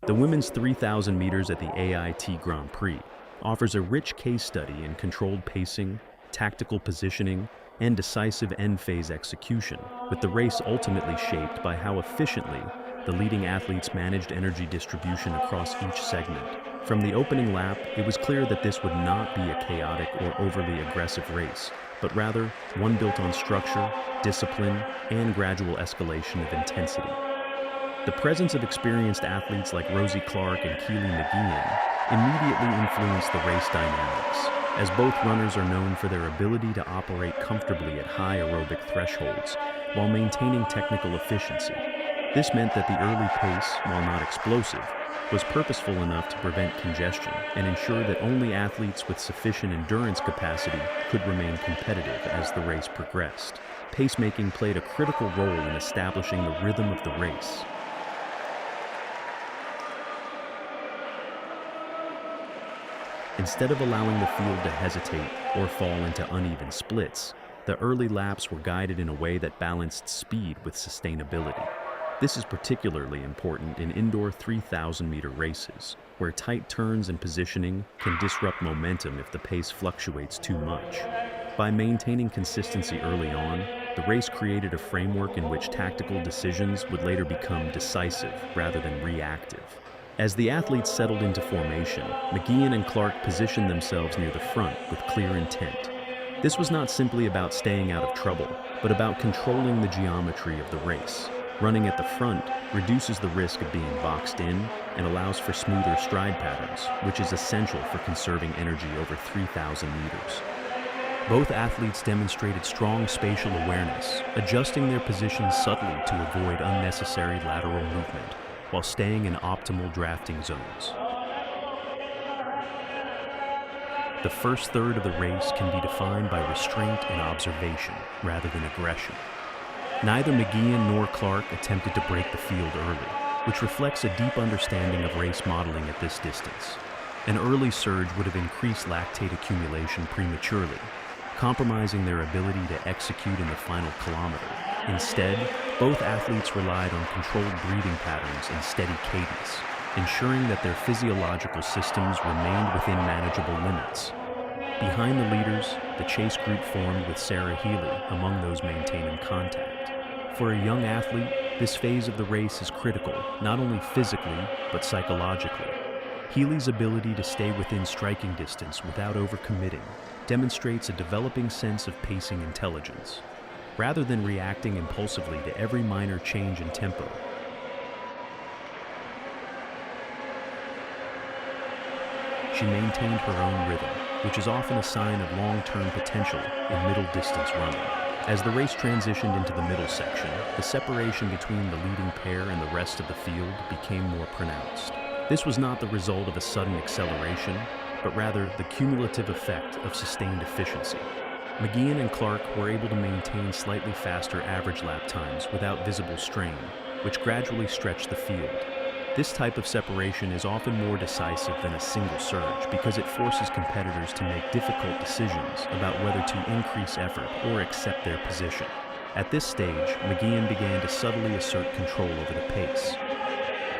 The women's 3,000 meters at the AIT Grand Prix offers a rich case study in controlled pacing, tactical positioning, and decisive end-phase execution, with the race ultimately shaped by how efficiently the leading athletes managed energy distribution across each segment. From the opening lap, it was clear that this would not be a chaotic or overly aggressive race, but rather one built on structure, discipline, and gradual escalation of intensity. The presence of experienced athletes like Rosie and Keely immediately influenced the race dynamics, as both runners are known for their ability to operate comfortably at high aerobic thresholds while maintaining technical efficiency. This meant that the early pace, while not explosive, was purposeful enough to prevent congestion and ensure that only athletes with sufficient endurance capacity could remain competitive as the race progressed. Pacemaking played a critical role in establishing the rhythm of the race. Instead of allowing the field to hesitate or fall into uneven splits, the early laps were guided in a way that balanced speed with sustainability. This is particularly important in indoor 3,000-meter races, where tight turns and positioning can disrupt momentum if the pace fluctuates too much. By maintaining consistency early on, the race created a framework in which tactical decisions would later become decisive rather than reactive. As the athletes settled into formation, McGeehan and Clark positioned themselves near the front with clear intent. This was not simply about staying out of trouble, but about controlling the geometry of the race. Running at the front reduces the risk of being boxed in and allows for smoother stride patterns, which is essential for conserving energy over 3,000 meters. Both athletes demonstrated strong spatial awareness, adjusting their positions subtly to avoid unnecessary lateral movement, while staying in optimal drafting zones. The first third of the race can be defined by restraint and observation, rather than aggression. Neither McGeehan nor Clark attempted to break the field early, which reflects a deep understanding of race modeling at this distance. An early surge would have increased lactate accumulation prematurely, compromising their ability to execute in the final kilometer. Instead, both athletes relied on controlled breathing patterns and steady cadence, ensuring that their physiological systems remained within manageable limits. Behind the leaders, the chase group formed with Keely among those maintaining contact. For a young athlete, this phase of the race is critical, not only physically, but psychologically. Keely's ability to stay within striking distance without overcommitting demonstrates a developing sense of pacing intelligence. Rather than reacting impulsively to every minor change in tempo, she maintained her own rhythm, which is often a sign of long-term potential in middle-distance running. As the race transitioned into the middle section, the separation between the leading pair and the rest of the field became more pronounced. This was not the result of a sudden acceleration, but rather the cumulative effect of sustained efficiency. McGeehan and Clark were able to maintain slightly faster average lap times without visible strain, which gradually stretched the field. This type of separation is often more decisive than a single surge because it forces competitors to make difficult decisions about whether to increase effort or accept their position. At this stage, McGeehan began to subtly assert control over the pace.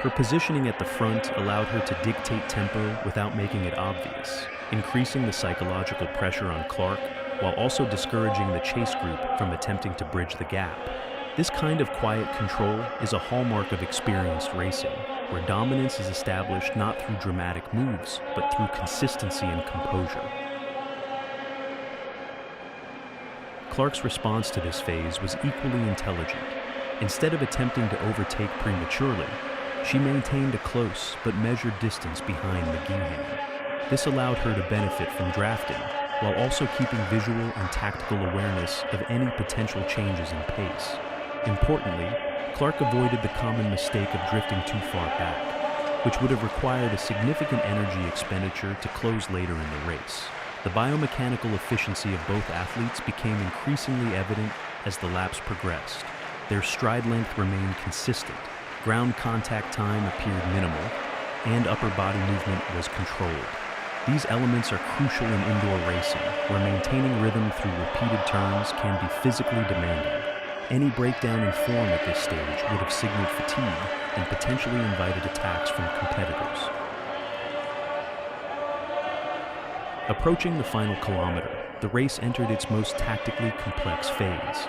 Her positioning at the front allowed her to dictate tempo without making it obvious, increasing the psychological pressure on Clark while also discouraging the chase group from attempting to bridge the gap. This kind of quiet control is a hallmark of experienced racing, where dominance is established not through dramatic moves, but through consistency and composure. Clark's response to this phase was equally intelligent. Instead of attempting to overtake prematurely, she maintained a close but measured distance behind McGeehan. This allowed her to benefit from drafting, while also keeping visual and tactical awareness of any potential changes in pace. Importantly, Clark avoided the common mistake of drifting too far back, which would have required a significant energy expenditure to close later in the race. The biomechanical efficiency of both athletes became increasingly evident as the laps progressed. Their stride length remained consistent, ground contact time appeared minimal, and upper body movement was controlled. These elements are crucial in indoor racing, where maintaining rhythm through repeated turns can be physically demanding. Any breakdown in form at this stage would have signaled fatigue and potentially invited attacks from competitors. Approaching the final kilometer, the race entered its most tactically complex phase.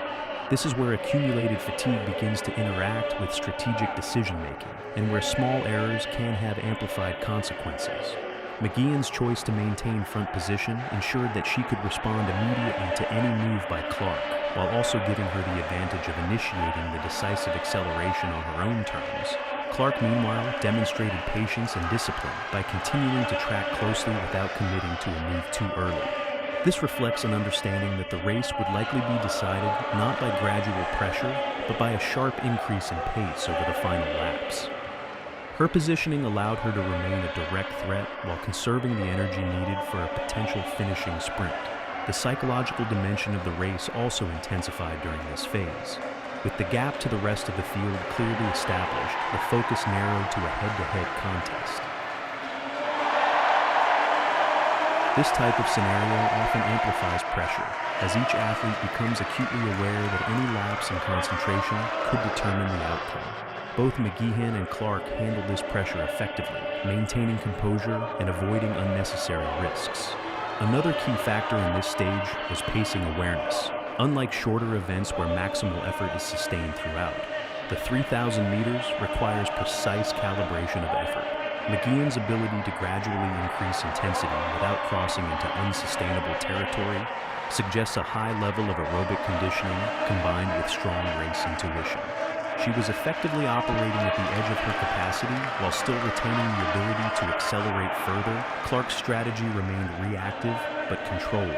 This is where accumulated fatigue begins to interact with strategic decision-making, and where small errors can have amplified consequences. McGeehan's choice to maintain front position ensured that she could respond immediately to any move by Clark, while also giving her the advantage of initiating the decisive acceleration on her own terms. Clark, meanwhile, demonstrated patience and discipline by continuing to track closely without committing to a move too early. This reflects an understanding that the race would likely be decided not by gradual pressure, but by a sharp increase in pace over the final laps. Her positioning allowed her to remain a direct threat while conserving the energy needed for a potential finishing sprint. The psychological dimension of the race also intensified during this phase. With the gap to the rest of the field clearly established, the focus narrowed to a head-to-head contest. This type of scenario often amplifies pressure, as each athlete becomes acutely aware that any lapse in concentration could determine the outcome. Both McGeehan and Clark handled this pressure effectively, maintaining composure and avoiding unnecessary risks. Another key factor in this stage was pacing awareness. Unlike shorter events where maximal effort is sustained throughout, the 3,000 meters requires precise calibration of effort. McGeehan's ability to gradually increase intensity without crossing into unsustainable territory suggests a high level of aerobic conditioning combined with strong race intuition. She was effectively operating at the edge of her capacity while still retaining the ability to accelerate further. Clark's strategy remained reactive but controlled.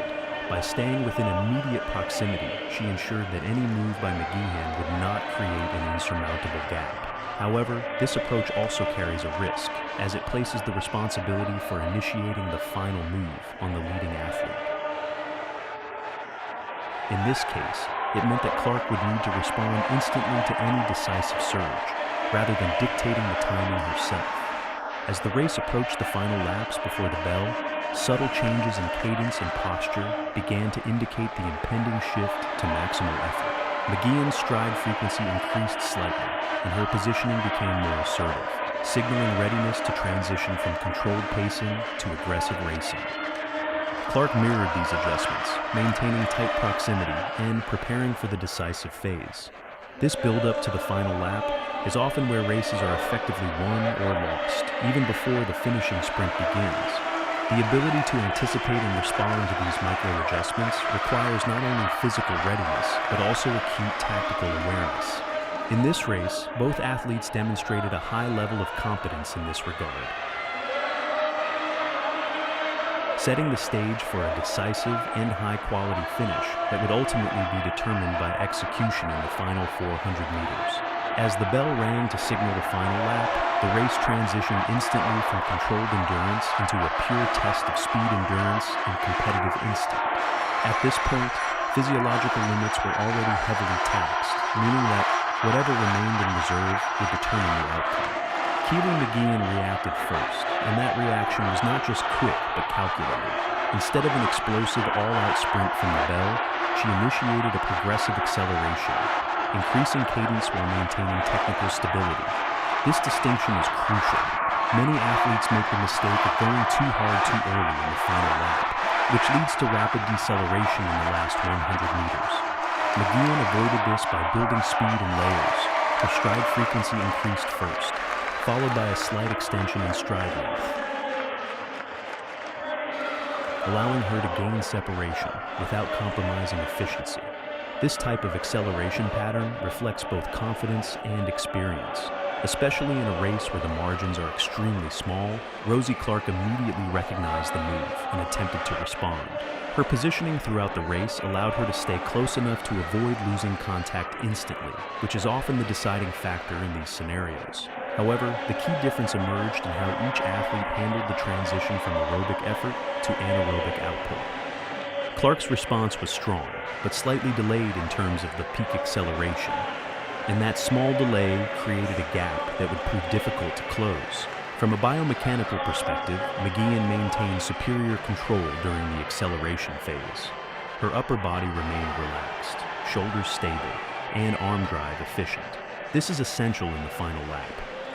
By staying within immediate proximity, she ensured that any move by McGeehan would not create an insurmountable gap. However, this approach also carries a risk, as it places the responsibility for initiating the final move on the leading athlete. In this case, it meant that Clark would need to respond instantly to any decisive surge, rather than dictating the timing herself. As the race approached the final laps before the bell, subtle changes in cadence and posture began to indicate the impending shift to maximal effort. McGeehan's stride frequency increased slightly, and her positioning became more assertive, signaling readiness to transition from controlled pacing to aggressive racing. Clark mirrored these adjustments, maintaining tight proximity and preparing for the decisive phase. This build-up to the final lap is often where races are effectively won or lost, even before the finishing sprint begins. The ability to anticipate and respond to these micro-adjustments requires not only physical readiness, but also acute tactical awareness. In this race, both athletes demonstrated a high level of competence in this regard, setting the stage for a decisive and high-quality finish that would ultimately be determined by execution in the final 400 meters. As the bell rang to signal the final lap, the race transitioned instantly from controlled endurance into a pure test of speed endurance and competitive instinct. At this point, physiological limits were already heavily taxed, meaning that whatever remained in reserve would determine the outcome. Keely McGeehan reacted first, and that reaction was not just quick, but calculated. Instead of an explosive all-out sprint from the bell, she initiated a progressive acceleration, increasing cadence while maintaining technical stability. This distinction is crucial. Many athletes make the mistake of going too hard too early in the final lap, which leads to rapid deceleration in the last 100 meters. McGeehan avoided this by building speed in layers. Her stride frequency increased first, followed by a slight extension in stride length, allowing her to gain separation without compromising efficiency. This type of acceleration pattern reflects both confidence and experience. Especially in a race where the margins are extremely small, Rosie Clark immediately recognized the move and attempted to respond. Her positioning throughout the race allowed her to stay close enough to avoid losing contact instantly, which is often the deciding factor in these scenarios. However, the key difference emerged in how each athlete handled the transition from aerobic effort to anaerobic output. Clark's response was strong, but slightly delayed in terms of the peak acceleration, and that small delay created a gap that would prove difficult to close. From a biomechanical perspective, McGeehan maintained superior control during the acceleration phase. Her upper body remained relaxed, shoulders stable, and arm drive efficient. This is essential in the final lap,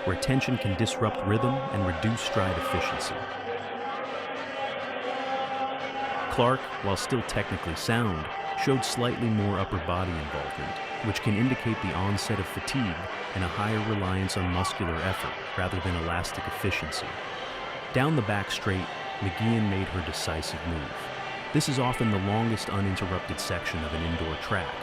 where tension can disrupt rhythm and reduce stride efficiency. Clark, while still technically sound, showed slightly more upper body involvement, which can indicate the onset of fatigue and a higher reliance on muscular effort rather than elastic efficiency. Down the back straight, McGeehan made her decisive move. This is often the longest uninterrupted section of an indoor track,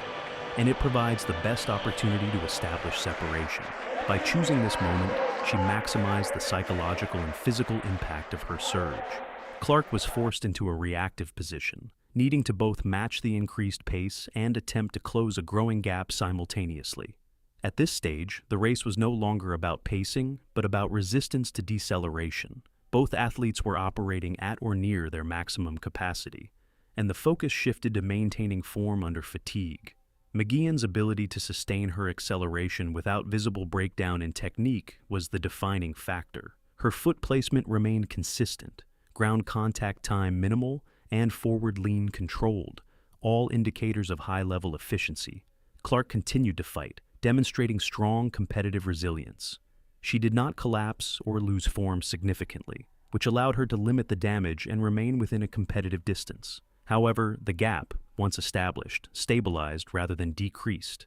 and it provides the best opportunity to establish separation. By choosing this moment, she maximized the psychological and physical impact of her surge. Clark was forced into a reactive position, needing to both match the increased pace and attempt to close a growing gap simultaneously. At this stage, the race was no longer about pacing, but about resistance to deceleration. Both athletes were operating at or near their maximum capacity, and the focus shifted to maintaining form under fatigue. McGeehan's ability to sustain her acceleration without visible breakdown in technique was the defining factor. Her foot placement remained consistent, ground contact time minimal, and forward lean controlled, all indicators of high-level efficiency. Clark continued to fight, demonstrating strong competitive resilience. She did not collapse or lose form significantly, which allowed her to limit the damage and remain within a competitive distance. However, the gap, once established, stabilized rather than decreased.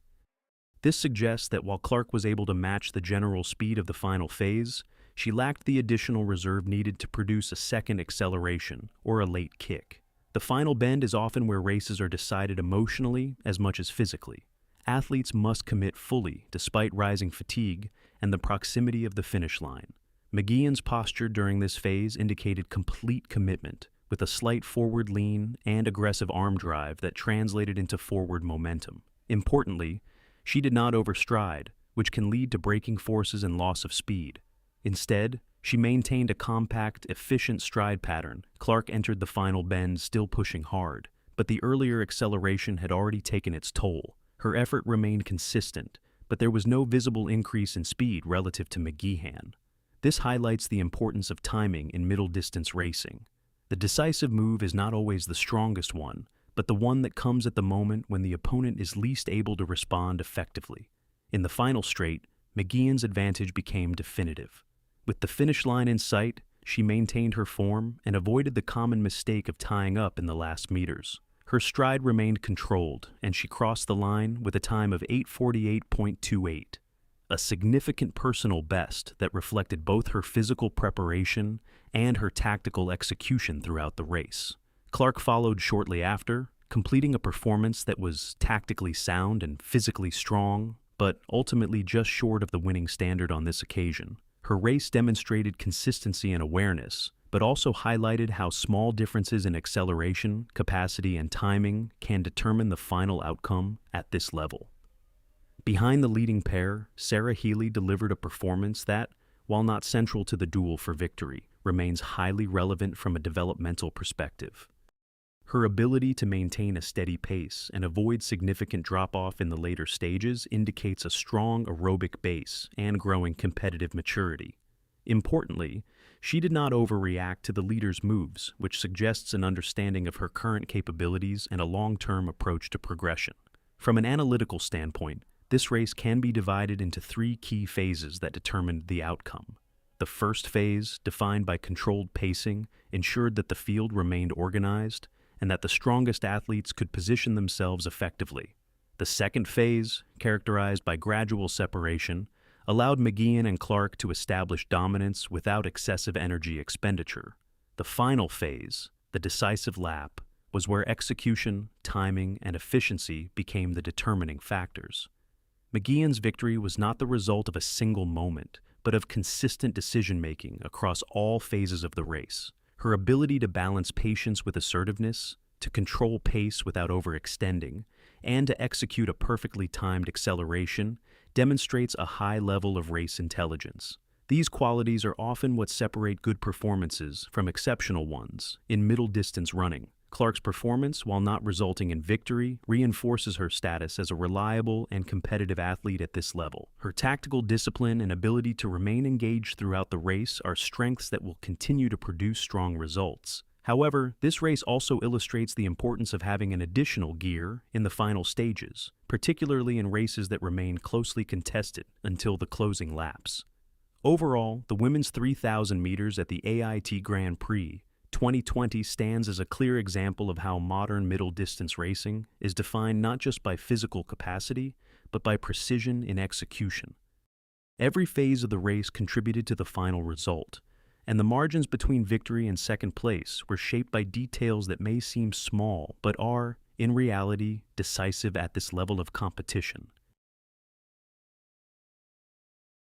This suggests that while Clark was able to match the general speed of the final phase, she lacked the additional reserve needed to produce a second acceleration or a late kick. The final bend is often where races are decided emotionally as much as physically. Athletes must commit fully despite rising fatigue and the proximity of the finish line. McGeehan's posture during this phase indicated complete commitment, with a slight forward lean and aggressive arm drive that translated into forward momentum. Importantly, she did not overstride, which can lead to braking forces and loss of speed. Instead, she maintained a compact, efficient stride pattern. Clark entered the final bend still pushing hard, but the earlier acceleration had already taken its toll. Her effort remained consistent, but there was no visible increase in speed relative to McGeehan. This highlights the importance of timing in middle-distance racing. The decisive move is not always the strongest one, but the one that comes at the moment when the opponent is least able to respond effectively. In the final straight, McGeehan's advantage became definitive. With the finish line in sight, she maintained her form and avoided the common mistake of tying up in the last meters. Her stride remained controlled, and she crossed the line with a time of 8:48.28, a significant personal best that reflected both her physical preparation and her tactical execution throughout the race. Clark followed shortly after, completing a performance that was tactically sound and physically strong, but ultimately just short of the winning standard on this occasion. Her race demonstrated consistency and awareness, but also highlighted how small differences in acceleration, capacity, and timing can determine the final outcome at this level. Behind the leading pair, Sarah Healy delivered a performance that, while not central to the duel for victory, remains highly relevant from a developmental perspective. Her ability to maintain a steady pace and avoid significant drop-off in the later stages indicates a strong aerobic base and growing competitive maturity. Importantly, she did not overreact to the leader's moves, which suggests an understanding of her current capabilities and a long-term approach to progression. From an analytical standpoint, this race can be divided into three key phases that determined the outcome. The first phase, defined by controlled pacing, ensured that the field remained organized and that the strongest athletes could position themselves effectively. The second phase, characterized by gradual separation, allowed McGeehan and Clark to establish dominance without excessive energy expenditure. The final phase, the decisive lap, was where execution, timing, and efficiency became the determining factors. McGeehan's victory was not the result of a single moment, but of consistent decision-making across all phases of the race. Her ability to balance patience with assertiveness, to control pace without overextending, and to execute a perfectly timed acceleration demonstrates a high level of race intelligence. These qualities are often what separate good performances from exceptional ones in middle-distance running. Clark's performance, while not resulting in victory, reinforces her status as a reliable and competitive athlete at this level. Her tactical discipline and ability to remain engaged throughout the race are strengths that will continue to produce strong results. However, this race also illustrates the importance of having an additional gear in the final stages, particularly in races that remain closely contested until the closing laps. Overall, the women's 3,000 meters at the AIT Grand Prix 2020 stands as a clear example of how modern middle-distance racing is defined not just by physical capacity, but by precision in execution. Every phase of the race contributed to the final result, and the margins between victory and second place were shaped by details that may seem small but are, in reality, decisive at this level of competition.